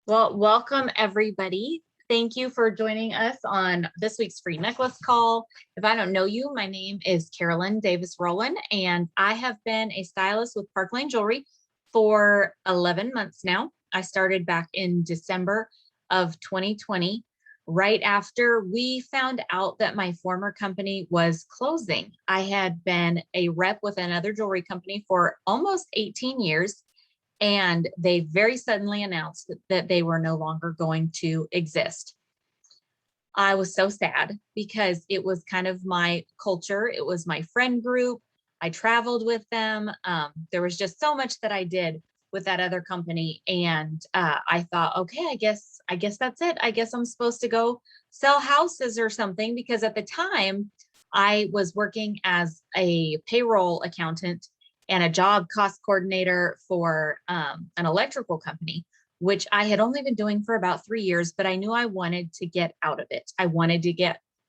Well, welcome everybody. Thank you for joining us on this week's free necklace call. If I don't know you, my name is Carolyn Davis-Rohlin, and I have been a stylist with Park Lane Jewelry for 11 months now. I started back in December of 2020, right after we found out that my former company was closing. I had been a rep with another jewelry company for almost 18 years, and they very suddenly announced that they were no longer going to exist. I was so sad because it was kind of my culture. It was my friend group. I traveled with them. There was just so much that I did with that other company. And I thought, okay, I guess that's it. I guess I'm supposed to go sell houses or something, because at the time I was working as a payroll accountant and a job cost coordinator for an electrical company, which I had only been doing for about 3 years, but I knew I wanted to get out of it.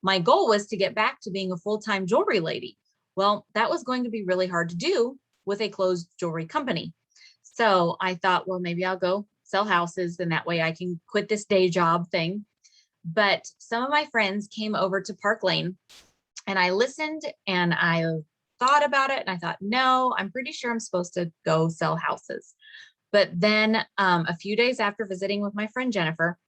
My goal was to get back to being a full-time jewelry lady. Well, that was going to be really hard to do with a closed jewelry company. So I thought, well, maybe I'll go sell houses and that way I can quit this day job thing. But some of my friends came over to Park Lane and I listened and I thought about it and I thought, no, I'm pretty sure I'm supposed to go sell houses. But then a few days after visiting with my friend Jennifer,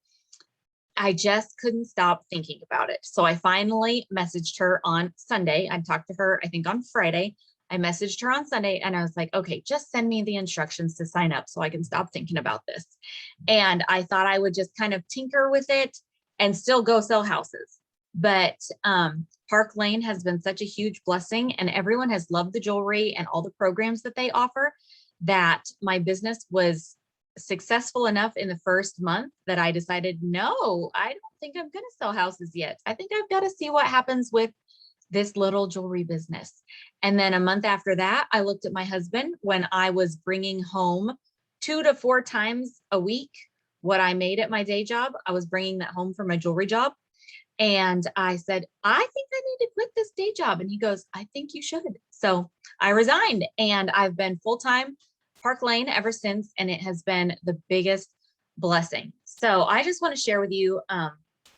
I just couldn't stop thinking about it. So I finally messaged her on Sunday. I talked to her, I think on Friday. I messaged her on Sunday and I was like, okay, just send me the instructions to sign up so I can stop thinking about this. And I thought I would just kind of tinker with it and still go sell houses. But Park Lane has been such a huge blessing, and everyone has loved the jewelry and all the programs that they offer, that my business was successful enough in the first month that I decided, no, I don't think I'm going to sell houses yet. I think I've got to see what happens with this little jewelry business. And then a month after that, I looked at my husband when I was bringing home 2 to 4 times a week what I made at my day job. I was bringing that home for my jewelry job. And I said, I think I need to quit this day job. And he goes, I think you should. So I resigned and I've been full-time Park Lane ever since. And it has been the biggest blessing. So I just want to share with you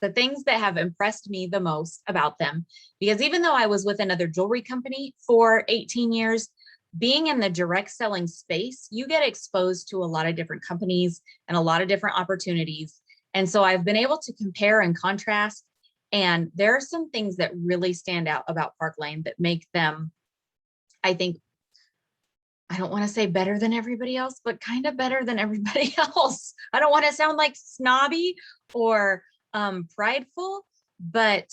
the things that have impressed me the most about them, because even though I was with another jewelry company for 18 years, being in the direct selling space, you get exposed to a lot of different companies and a lot of different opportunities. And so I've been able to compare and contrast. And there are some things that really stand out about Park Lane that make them, I think, I don't want to say better than everybody else, but kind of better than everybody else. I don't want to sound like snobby or prideful, but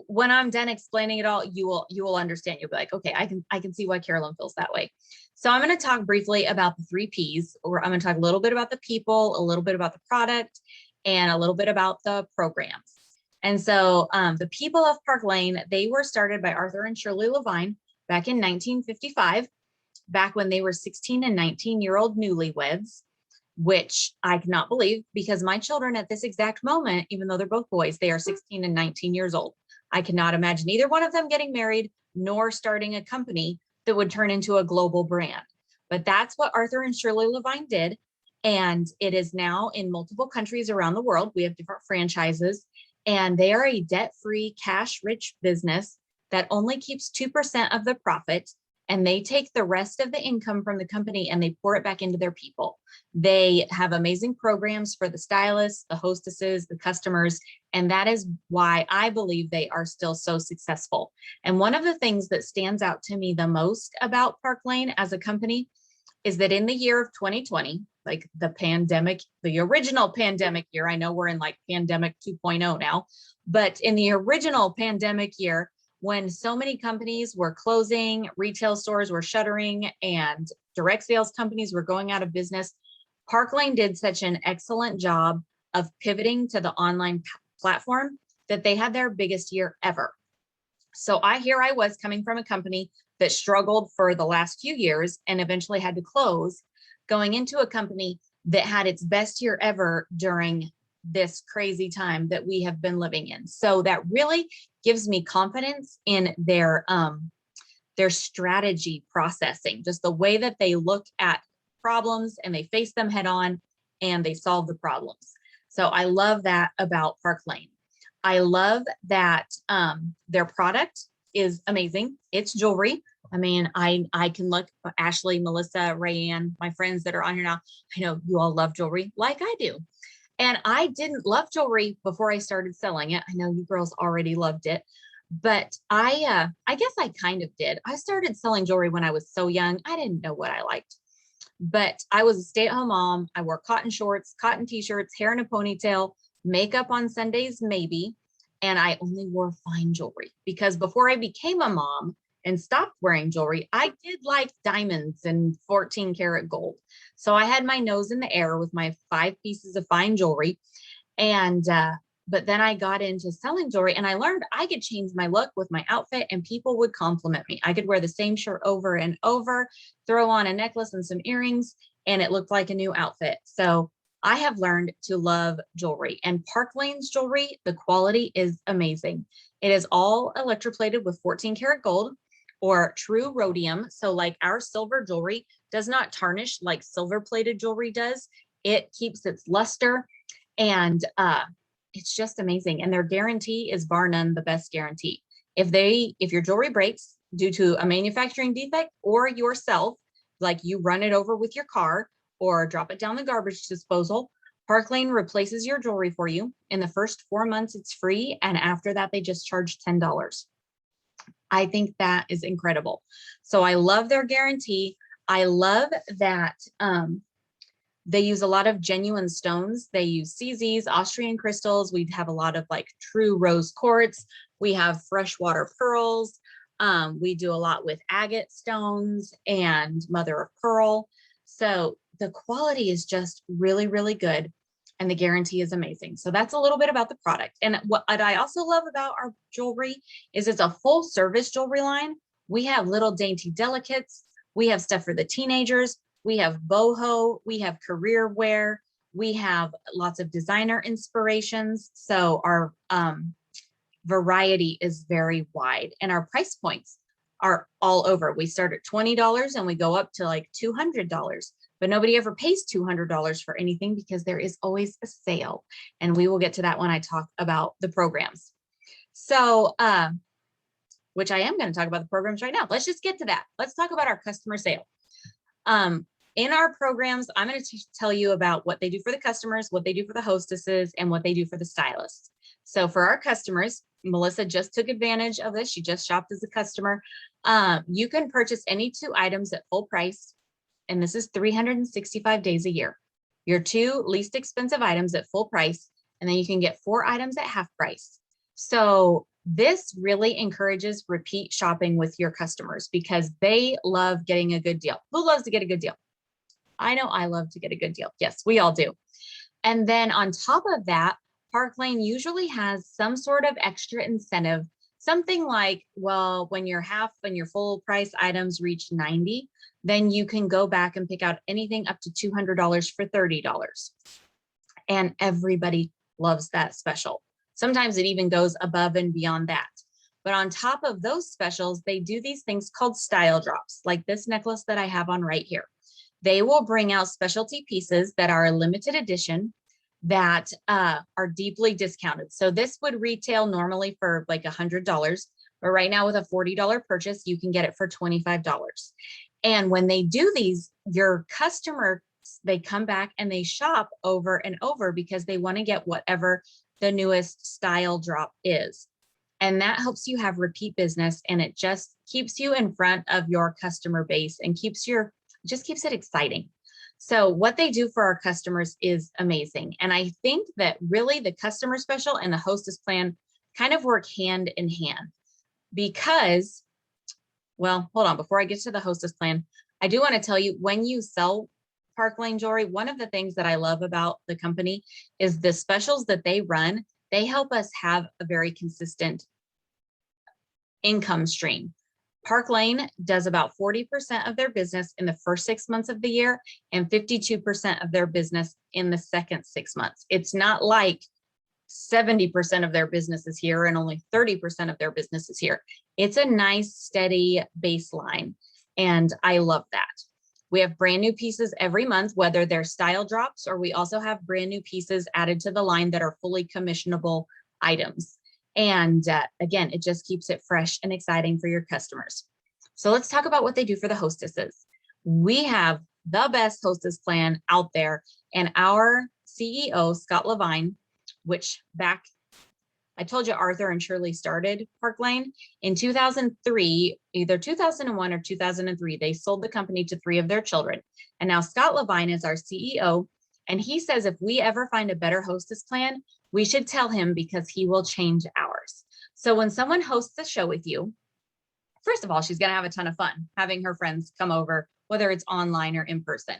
when I'm done explaining it all, you will understand. You'll be like, okay, I can see why Carolyn feels that way. So I'm going to talk briefly about the 3 Ps, or I'm going to talk a little bit about the people, a little bit about the product, and a little bit about the programs. And so the people of Park Lane, they were started by Arthur and Shirley Levine back in 1955, back when they were 16 and 19-year-old newlyweds, which I cannot believe, because my children at this exact moment, even though they're both boys, they are 16 and 19 years old. I cannot imagine either one of them getting married nor starting a company that would turn into a global brand. But that's what Arthur and Shirley Levine did. And it is now in multiple countries around the world. We have different franchises, and they are a debt-free, cash-rich business that only keeps 2% of the profit, and they take the rest of the income from the company and they pour it back into their people. They have amazing programs for the stylists, the hostesses, the customers, and that is why I believe they are still so successful. And one of the things that stands out to me the most about Park Lane as a company is that in the year of 2020, like the pandemic, the original pandemic year, I know we're in like pandemic 2.0 now, but in the original pandemic year, when so many companies were closing, retail stores were shuttering, and direct sales companies were going out of business, Park Lane did such an excellent job of pivoting to the online platform that they had their biggest year ever. So here I was coming from a company that struggled for the last few years and eventually had to close, going into a company that had its best year ever during this crazy time that we have been living in. So that really gives me confidence in their strategy processing, just the way that they look at problems and they face them head on. and they solve the problems. So I love that about Park Lane. I love that their product is amazing. It's jewelry. I mean, I can look, Ashley, Melissa, Rayanne, my friends that are on here now, I know you all love jewelry like I do. And I didn't love jewelry before I started selling it. I know you girls already loved it, but I guess I kind of did. I started selling jewelry when I was so young. I didn't know what I liked, but I was a stay-at-home mom. I wore cotton shorts, cotton t-shirts, hair in a ponytail, makeup on Sundays, maybe. And I only wore fine jewelry because before I became a mom and stopped wearing jewelry, I did like diamonds and 14 karat gold. So I had my nose in the air with my 5 pieces of fine jewelry. And, but then I got into selling jewelry and I learned I could change my look with my outfit and people would compliment me. I could wear the same shirt over and over, throw on a necklace and some earrings, and it looked like a new outfit. So I have learned to love jewelry, and Park Lane's jewelry, the quality is amazing. It is all electroplated with 14 karat gold or true rhodium. So like our silver jewelry does not tarnish like silver plated jewelry does. It keeps its luster, and it's just amazing. And their guarantee is bar none the best guarantee. If your jewelry breaks due to a manufacturing defect or yourself, like you run it over with your car or drop it down the garbage disposal, Park Lane replaces your jewelry for you. In the first 4 months, it's free. And after that, they just charge $10. I think that is incredible. So I love their guarantee. I love that they use a lot of genuine stones. They use CZs, Austrian crystals. We have a lot of like true rose quartz. We have freshwater pearls. We do a lot with agate stones and mother of pearl. So the quality is just really, really good. And the guarantee is amazing. So that's a little bit about the product. And what I also love about our jewelry is it's a full service jewelry line. We have little dainty delicates. We have stuff for the teenagers. We have boho. We have career wear. We have lots of designer inspirations. So our variety is very wide, and our price points are all over. We start at $20 and we go up to like $200. But nobody ever pays $200 for anything because there is always a sale. And we will get to that when I talk about the programs. So, which I am going to talk about the programs right now. Let's just get to that. Let's talk about our customer sale. In our programs, I'm going to tell you about what they do for the customers, what they do for the hostesses, and what they do for the stylists. So for our customers, Melissa just took advantage of this. She just shopped as a customer. You can purchase any 2 items at full price. And this is 365 days a year. Your 2 least expensive items at full price, and then you can get 4 items at half price. So this really encourages repeat shopping with your customers because they love getting a good deal. Who loves to get a good deal? I know I love to get a good deal. Yes, we all do. And then on top of that, Park Lane usually has some sort of extra incentive, something like, well, when your half and your full price items reach 90, then you can go back and pick out anything up to $200 for $30. And everybody loves that special. Sometimes it even goes above and beyond that. But on top of those specials, they do these things called style drops, like this necklace that I have on right here. They will bring out specialty pieces that are a limited edition that are deeply discounted. So this would retail normally for like $100, but right now with a $40 purchase, you can get it for $25. And when they do these, your customer, they come back and they shop over and over because they want to get whatever the newest style drop is. And that helps you have repeat business, and it just keeps you in front of your customer base and just keeps it exciting. So what they do for our customers is amazing. And I think that really the customer special and the hostess plan kind of work hand in hand because, well, hold on, before I get to the hostess plan, I do want to tell you, when you sell Park Lane jewelry, one of the things that I love about the company is the specials that they run. They help us have a very consistent income stream. Park Lane does about 40% of their business in the first 6 months of the year and 52% of their business in the second 6 months. It's not like 70% of their business is here and only 30% of their business is here. It's a nice, steady baseline, and I love that. We have brand new pieces every month, whether they're style drops, or we also have brand new pieces added to the line that are fully commissionable items. And again, it just keeps it fresh and exciting for your customers. So let's talk about what they do for the hostesses. We have the best hostess plan out there, and our CEO, Scott Levine, which I told you Arthur and Shirley started Park Lane in 2003, either 2001 or 2003. They sold the company to 3 of their children. And now Scott Levine is our CEO. And he says if we ever find a better hostess plan, we should tell him because he will change ours. So when someone hosts a show with you, first of all, she's going to have a ton of fun having her friends come over, whether it's online or in person.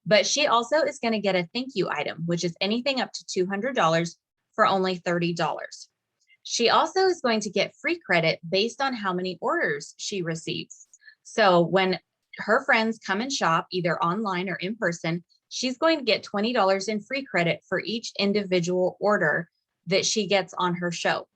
But she also is going to get a thank you item, which is anything up to $200 for only $30. She also is going to get free credit based on how many orders she receives. So when her friends come and shop, either online or in person, she's going to get $20 in free credit for each individual order that she gets on her show,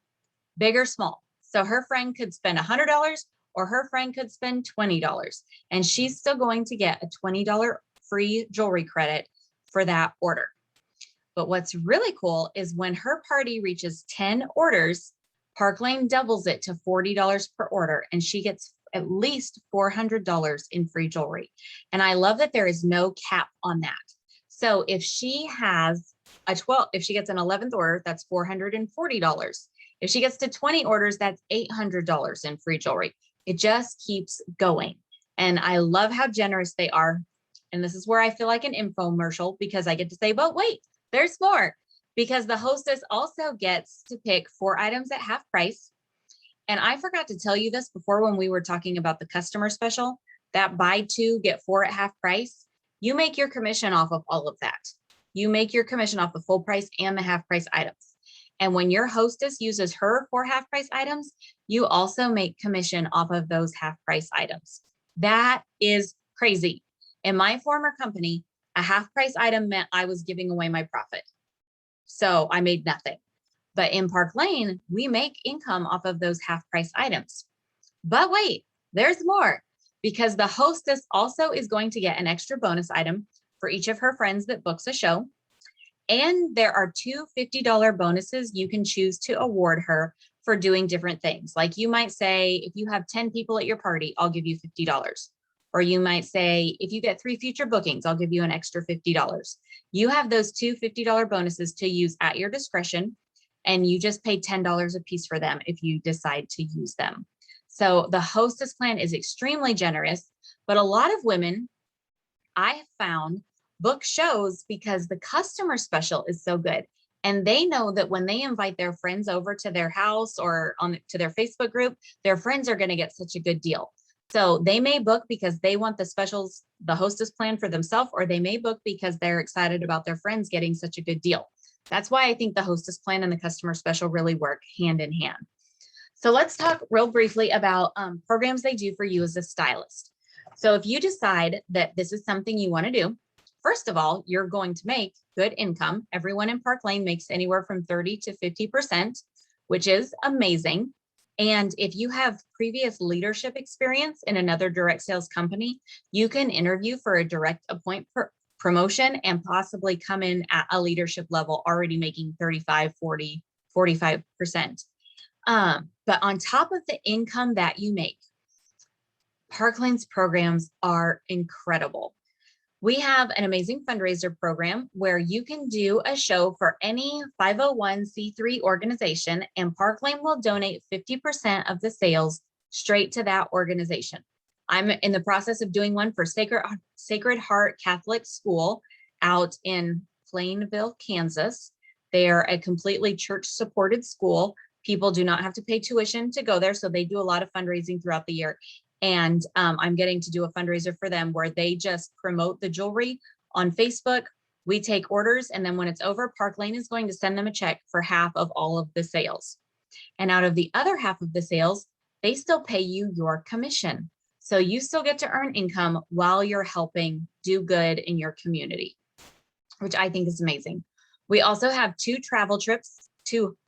big or small. So her friend could spend $100 or her friend could spend $20, and she's still going to get a $20 free jewelry credit for that order. But what's really cool is when her party reaches 10 orders, Park Lane doubles it to $40 per order, and she gets at least $400 in free jewelry. And I love that there is no cap on that. So if she has if she gets an 11th order, that's $440. If she gets to 20 orders, that's $800 in free jewelry. It just keeps going. And I love how generous they are. And this is where I feel like an infomercial, because I get to say, but wait, there's more, because the hostess also gets to pick 4 items at half price. And I forgot to tell you this before when we were talking about the customer special, that buy 2, get 4 at half price. You make your commission off of all of that. You make your commission off the full price and the half price items. And when your hostess uses her 4 half price items, you also make commission off of those half price items. That is crazy. In my former company, a half price item meant I was giving away my profit. So I made nothing. But in Park Lane, we make income off of those half price items. But wait, there's more, because the hostess also is going to get an extra bonus item for each of her friends that books a show. And there are 2 $50 bonuses you can choose to award her for doing different things. Like you might say, if you have 10 people at your party, I'll give you $50. Or you might say, if you get 3 future bookings, I'll give you an extra $50. You have those 2 $50 bonuses to use at your discretion, and you just pay $10 a piece for them if you decide to use them. So the hostess plan is extremely generous, but a lot of women, I have found, book shows because the customer special is so good. And they know that when they invite their friends over to their house or to their Facebook group, their friends are going to get such a good deal. So they may book because they want the specials, the hostess plan for themselves, or they may book because they're excited about their friends getting such a good deal. That's why I think the hostess plan and the customer special really work hand in hand. So let's talk real briefly about programs they do for you as a stylist. So if you decide that this is something you want to do, first of all, you're going to make good income. Everyone in Park Lane makes anywhere from 30 to 50%, which is amazing. And if you have previous leadership experience in another direct sales company, you can interview for a direct promotion and possibly come in at a leadership level already making 35, 40, 45%. But on top of the income that you make, Park Lane's programs are incredible. We have an amazing fundraiser program where you can do a show for any 501c3 organization, and Park Lane will donate 50% of the sales straight to that organization. I'm in the process of doing one for Sacred Heart Catholic School out in Plainville, Kansas. They are a completely church-supported school. People do not have to pay tuition to go there, so they do a lot of fundraising throughout the year. And I'm getting to do a fundraiser for them where they just promote the jewelry on Facebook. We take orders, and then when it's over, Park Lane is going to send them a check for half of all of the sales. And out of the other half of the sales, they still pay you your commission. So you still get to earn income while you're helping do good in your community, which I think is amazing. We also have 2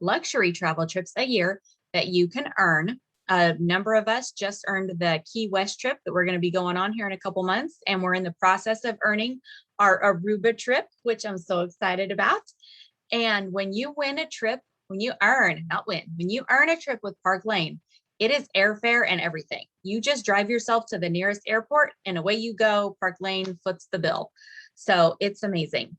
luxury travel trips a year that you can earn. a number of us just earned the Key West trip that we're going to be going on here in a couple months. And we're in the process of earning our Aruba trip, which I'm so excited about. And when you win a trip, when you earn, not win, when you earn a trip with Park Lane, it is airfare and everything. You just drive yourself to the nearest airport and away you go. Park Lane foots the bill. So it's amazing.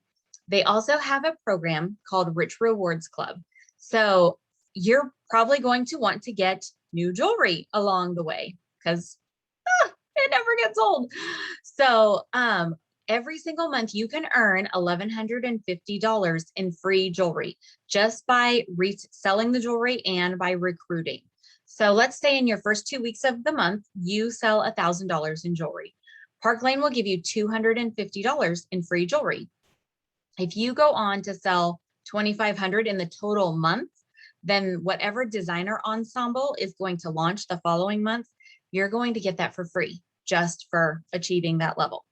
They also have a program called Rich Rewards Club. So you're probably going to want to get new jewelry along the way because it never gets old. So every single month you can earn $1,150 in free jewelry just by reselling the jewelry and by recruiting. So let's say in your first 2 weeks of the month, you sell $1,000 in jewelry. Park Lane will give you $250 in free jewelry. If you go on to sell $2,500 in the total month, then whatever designer ensemble is going to launch the following month, you're going to get that for free just for achieving that level.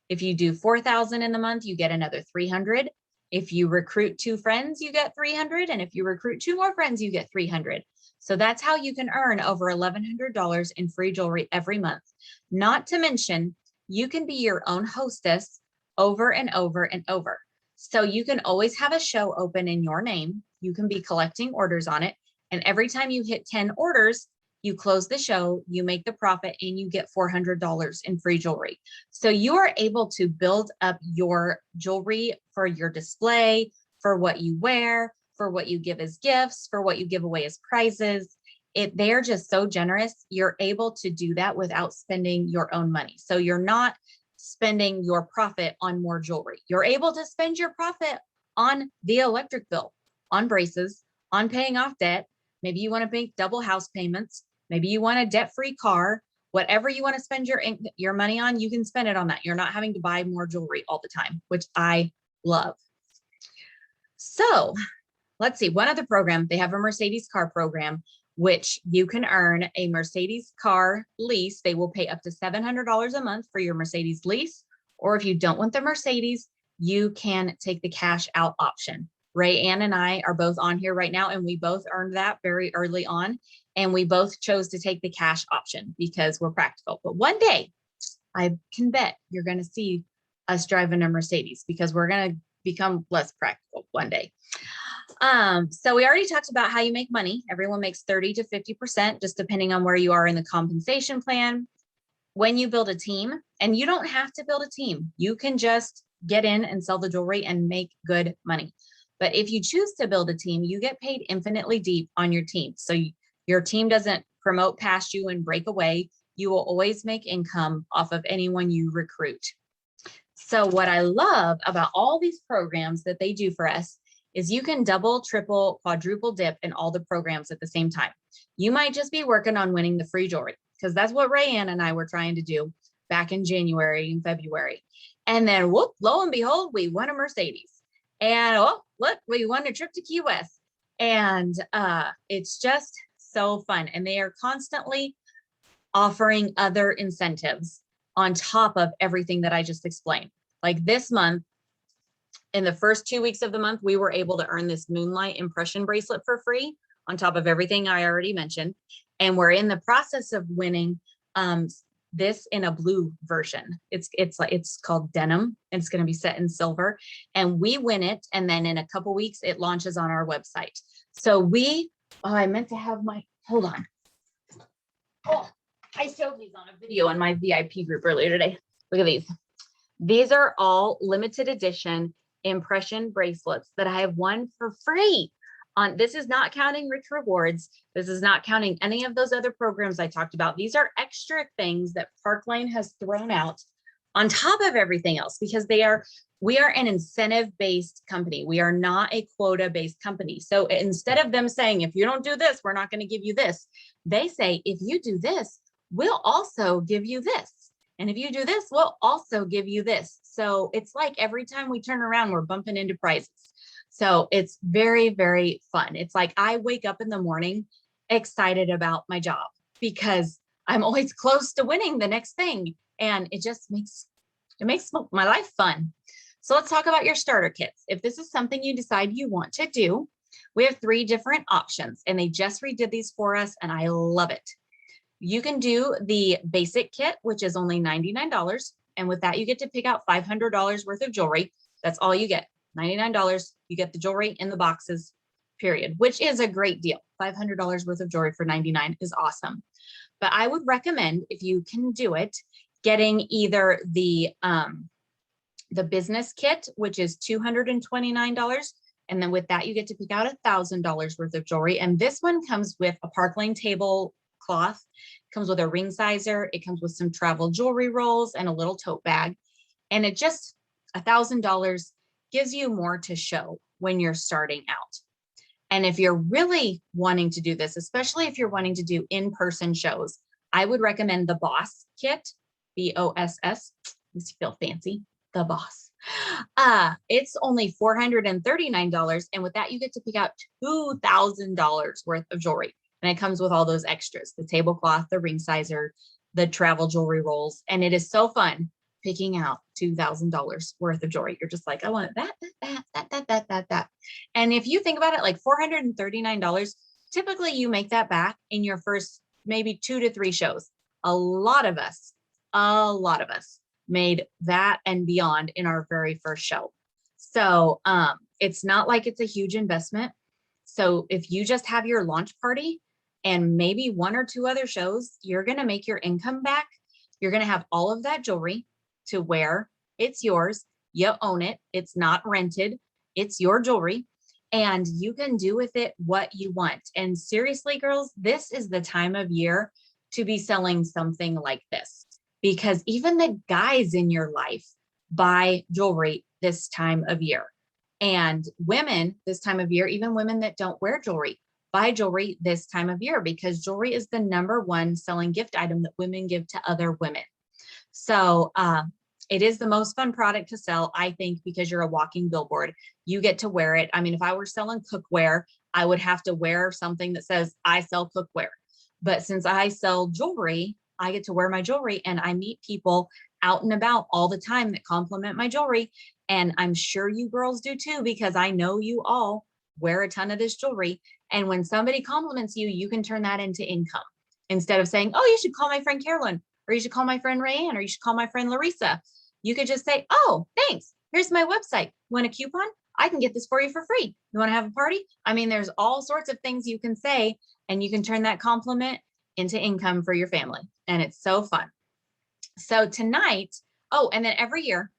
If you do 4,000 in the month, you get another 300. If you recruit 2 friends, you get 300. And if you recruit 2 more friends, you get 300. So that's how you can earn over $1,100 in free jewelry every month. Not to mention, you can be your own hostess over and over and over. So you can always have a show open in your name. You can be collecting orders on it. And every time you hit 10 orders, you close the show, you make the profit, and you get $400 in free jewelry. So you are able to build up your jewelry for your display, for what you wear, for what you give as gifts, for what you give away as prizes. They're just so generous. You're able to do that without spending your own money. So you're not spending your profit on more jewelry. You're able to spend your profit on the electric bill, on braces, on paying off debt. Maybe you want to make double house payments. Maybe you want a debt-free car. Whatever you want to spend your money on, you can spend it on that. You're not having to buy more jewelry all the time, which I love. So let's see, one other program, they have a Mercedes car program, which you can earn a Mercedes car lease. They will pay up to $700 a month for your Mercedes lease. Or if you don't want the Mercedes, you can take the cash out option. Ray Ann and I are both on here right now, and we both earned that very early on. And we both chose to take the cash option because we're practical. But one day, I can bet you're going to see us driving a Mercedes because we're going to become less practical one day. So we already talked about how you make money. Everyone makes 30 to 50%, just depending on where you are in the compensation plan. When you build a team, and you don't have to build a team, you can just get in and sell the jewelry and make good money. But if you choose to build a team, you get paid infinitely deep on your team. So your team doesn't promote past you and break away. You will always make income off of anyone you recruit. So what I love about all these programs that they do for us is you can double, triple, quadruple dip in all the programs at the same time. You might just be working on winning the free jewelry because that's what Rayanne and I were trying to do back in January and February. And then whoop, lo and behold, we won a Mercedes. And oh, look, we won a trip to Key West. And it's just so fun. And they are constantly offering other incentives on top of everything that I just explained. Like this month, in the first 2 weeks of the month, we were able to earn this Moonlight impression bracelet for free on top of everything I already mentioned. And we're in the process of winning this in a blue version. It's called denim. And it's going to be set in silver, and we win it. And then in a couple weeks, it launches on our website. So I meant to have hold on. Oh, I showed these on a video in my VIP group earlier today. Look at these. These are all limited edition impression bracelets that I have won for free. This is not counting Rich Rewards. This is not counting any of those other programs I talked about. These are extra things that Park Lane has thrown out on top of everything else because we are an incentive-based company. We are not a quota-based company. So instead of them saying, if you don't do this, we're not going to give you this, they say, if you do this, we'll also give you this. And if you do this, we'll also give you this. So it's like every time we turn around, we're bumping into prizes. So it's very, very fun. It's like I wake up in the morning excited about my job because I'm always close to winning the next thing. And it just makes my life fun. So let's talk about your starter kits. If this is something you decide you want to do, we have 3 different options, and they just redid these for us, and I love it. You can do the basic kit, which is only $99. And with that, you get to pick out $500 worth of jewelry. That's all you get, $99. You get the jewelry in the boxes, period, which is a great deal. $500 worth of jewelry for $99 is awesome. But I would recommend, if you can do it, getting either the business kit, which is $229. And then with that, you get to pick out $1,000 worth of jewelry. And this one comes with a Park Lane tablecloth, comes with a ring sizer, it comes with some travel jewelry rolls and a little tote bag. And it just, $1,000 gives you more to show when you're starting out. And if you're really wanting to do this, especially if you're wanting to do in-person shows, I would recommend the Boss kit, BOSS, makes you feel fancy, the Boss. It's only $439. And with that, you get to pick out $2,000 worth of jewelry. And it comes with all those extras, the tablecloth, the ring sizer, the travel jewelry rolls. And it is so fun picking out $2,000 worth of jewelry. You're just like, I want that. And if you think about it, like $439, typically you make that back in your first maybe 2 to 3 shows. A lot of us made that and beyond in our very first show. So it's not like it's a huge investment. So if you just have your launch party and maybe 1 or 2 other shows, you're going to make your income back. You're going to have all of that jewelry to wear. It's yours. You own it. It's not rented. It's your jewelry. And you can do with it what you want. And seriously, girls, this is the time of year to be selling something like this, because even the guys in your life buy jewelry this time of year. And women this time of year, even women that don't wear jewelry, buy jewelry this time of year, because jewelry is the #1 selling gift item that women give to other women. So it is the most fun product to sell, I think, because you're a walking billboard. You get to wear it. I mean, if I were selling cookware, I would have to wear something that says I sell cookware. But since I sell jewelry, I get to wear my jewelry, and I meet people out and about all the time that compliment my jewelry. And I'm sure you girls do too, because I know you all wear a ton of this jewelry. And when somebody compliments you, you can turn that into income. Instead of saying, oh, you should call my friend Carolyn, or you should call my friend Rayanne, or you should call my friend Larissa. You could just say, oh, thanks. Here's my website. Want a coupon? I can get this for you for free. You want to have a party? I mean, there's all sorts of things you can say, and you can turn that compliment into income for your family. And it's so fun. So tonight, oh, and then every year,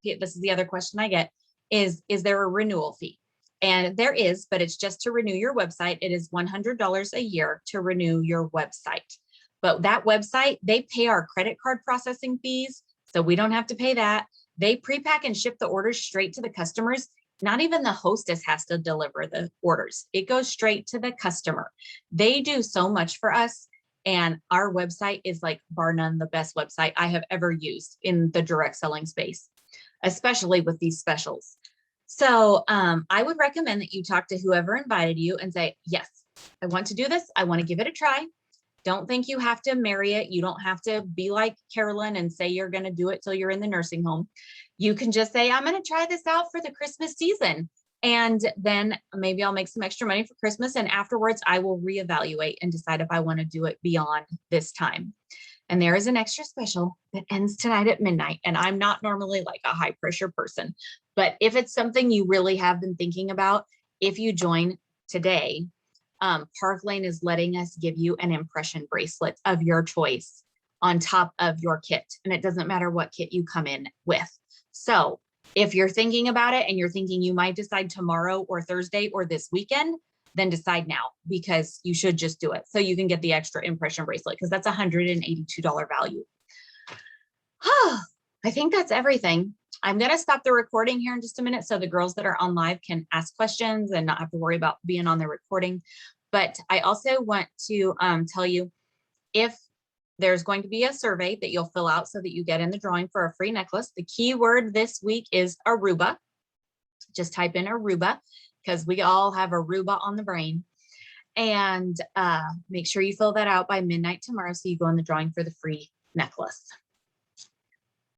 this is the other question I get, is there a renewal fee? And there is, but it's just to renew your website. It is $100 a year to renew your website. But that website, they pay our credit card processing fees, so we don't have to pay that. They pre-pack and ship the orders straight to the customers. Not even the hostess has to deliver the orders. It goes straight to the customer. They do so much for us. And our website is, like, bar none, the best website I have ever used in the direct selling space, especially with these specials. So I would recommend that you talk to whoever invited you and say, yes, I want to do this. I want to give it a try. Don't think you have to marry it. You don't have to be like Carolyn and say you're going to do it till you're in the nursing home. You can just say, I'm going to try this out for the Christmas season. And then maybe I'll make some extra money for Christmas. And afterwards, I will reevaluate and decide if I want to do it beyond this time. And there is an extra special that ends tonight at midnight. And I'm not normally like a high pressure person, but if it's something you really have been thinking about, if you join today, Park Lane is letting us give you an impression bracelet of your choice on top of your kit. And it doesn't matter what kit you come in with. So if you're thinking about it and you're thinking you might decide tomorrow or Thursday or this weekend, then decide now, because you should just do it so you can get the extra impression bracelet, because that's $182 value. I think that's everything. I'm going to stop the recording here in just a minute so the girls that are on live can ask questions and not have to worry about being on the recording. But I also want to tell you, if there's going to be a survey that you'll fill out so that you get in the drawing for a free necklace. The keyword this week is Aruba. Just type in Aruba, because we all have Aruba on the brain. And make sure you fill that out by midnight tomorrow so you go in the drawing for the free necklace.